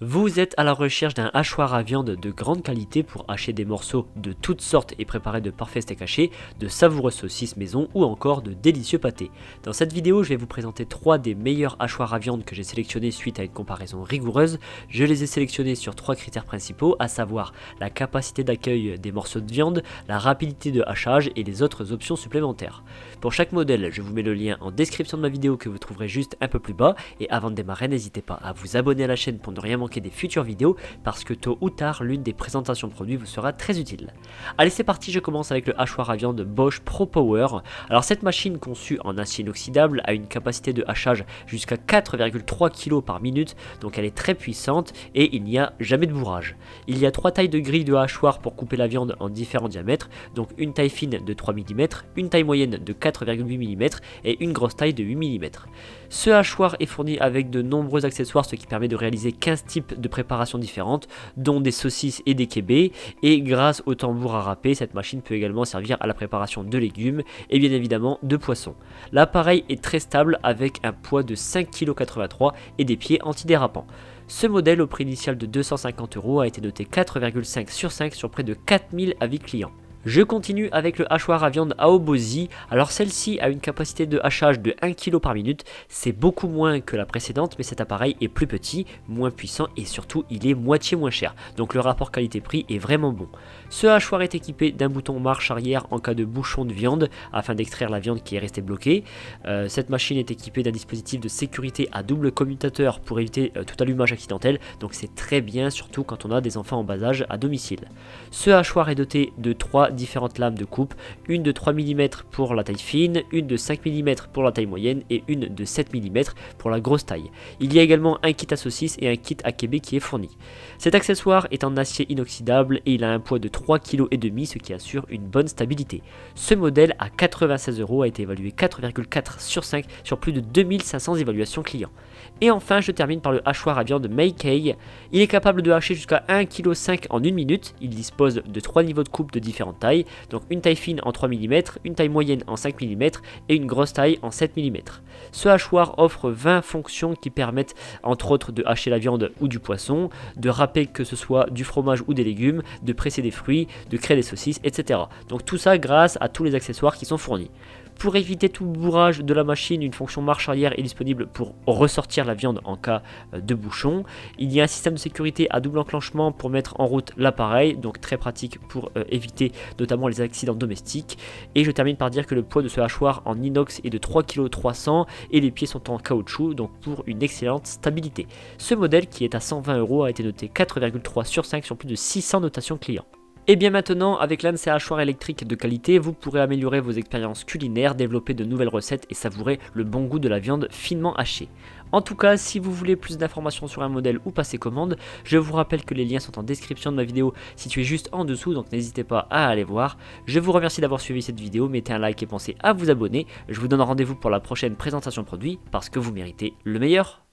Vous êtes à la recherche d'un hachoir à viande de grande qualité pour hacher des morceaux de toutes sortes et préparer de parfaits steaks hachés, de savoureuses saucisses maison ou encore de délicieux pâtés. Dans cette vidéo, je vais vous présenter 3 des meilleurs hachoirs à viande que j'ai sélectionnés suite à une comparaison rigoureuse. Je les ai sélectionnés sur 3 critères principaux, à savoir la capacité d'accueil des morceaux de viande, la rapidité de hachage et les autres options supplémentaires. Pour chaque modèle, je vous mets le lien en description de ma vidéo que vous trouverez juste un peu plus bas. Et avant de démarrer, n'hésitez pas à vous abonner à la chaîne pour ne rien manquer des futures vidéos parce que tôt ou tard l'une des présentations produits vous sera très utile. Allez, c'est parti, je commence avec le hachoir à viande Bosch Pro Power. Alors cette machine conçue en acier inoxydable a une capacité de hachage jusqu'à 4,3 kg par minute, donc elle est très puissante et il n'y a jamais de bourrage. Il y a 3 tailles de grille de hachoir pour couper la viande en différents diamètres, donc une taille fine de 3 mm, une taille moyenne de 4,8 mm et une grosse taille de 8 mm. Ce hachoir est fourni avec de nombreux accessoires, ce qui permet de réaliser 15 types de préparations différentes, dont des saucisses et des kebabs, et grâce au tambour à râper, cette machine peut également servir à la préparation de légumes et bien évidemment de poissons. L'appareil est très stable avec un poids de 5,83 kg et des pieds antidérapants. Ce modèle au prix initial de 250 € a été noté 4,5 sur 5 sur près de 4000 avis clients. Je continue avec le hachoir à viande Aobozy. Alors celle-ci a une capacité de hachage de 1 kg par minute, c'est beaucoup moins que la précédente, mais cet appareil est plus petit, moins puissant et surtout il est moitié moins cher. Donc le rapport qualité-prix est vraiment bon. Ce hachoir est équipé d'un bouton marche arrière en cas de bouchon de viande afin d'extraire la viande qui est restée bloquée. Cette machine est équipée d'un dispositif de sécurité à double commutateur pour éviter tout allumage accidentel, donc c'est très bien surtout quand on a des enfants en bas âge à domicile. Ce hachoir est doté de 3 différentes lames de coupe, une de 3 mm pour la taille fine, une de 5 mm pour la taille moyenne et une de 7 mm pour la grosse taille. Il y a également un kit à saucisses et un kit à kebab qui est fourni. Cet accessoire est en acier inoxydable et il a un poids de 3,5 kg, ce qui assure une bonne stabilité. Ce modèle à 96 € a été évalué 4,4 sur 5 sur plus de 2500 évaluations clients. Et enfin, je termine par le hachoir à viande Meikei. Il est capable de hacher jusqu'à 1,5 kg en 1 minute. Il dispose de 3 niveaux de coupe de différentes tailles, donc une taille fine en 3 mm, une taille moyenne en 5 mm et une grosse taille en 7 mm. Ce hachoir offre 20 fonctions qui permettent entre autres de hacher la viande ou du poisson, de râper que ce soit du fromage ou des légumes, de presser des fruits, de créer des saucisses, etc. Donc tout ça grâce à tous les accessoires qui sont fournis. Pour éviter tout bourrage de la machine, une fonction marche arrière est disponible pour ressortir la viande en cas de bouchon. Il y a un système de sécurité à double enclenchement pour mettre en route l'appareil, donc très pratique pour éviter notamment les accidents domestiques. Et je termine par dire que le poids de ce hachoir en inox est de 3,3 kg et les pieds sont en caoutchouc, donc pour une excellente stabilité. Ce modèle qui est à 120 € a été noté 4,3 sur 5 sur plus de 600 notations clients. Et bien maintenant, avec l'un de ces hachoirs électriques de qualité, vous pourrez améliorer vos expériences culinaires, développer de nouvelles recettes et savourer le bon goût de la viande finement hachée. En tout cas, si vous voulez plus d'informations sur un modèle ou passer commande, je vous rappelle que les liens sont en description de ma vidéo située juste en dessous, donc n'hésitez pas à aller voir. Je vous remercie d'avoir suivi cette vidéo, mettez un like et pensez à vous abonner. Je vous donne rendez-vous pour la prochaine présentation de produit parce que vous méritez le meilleur.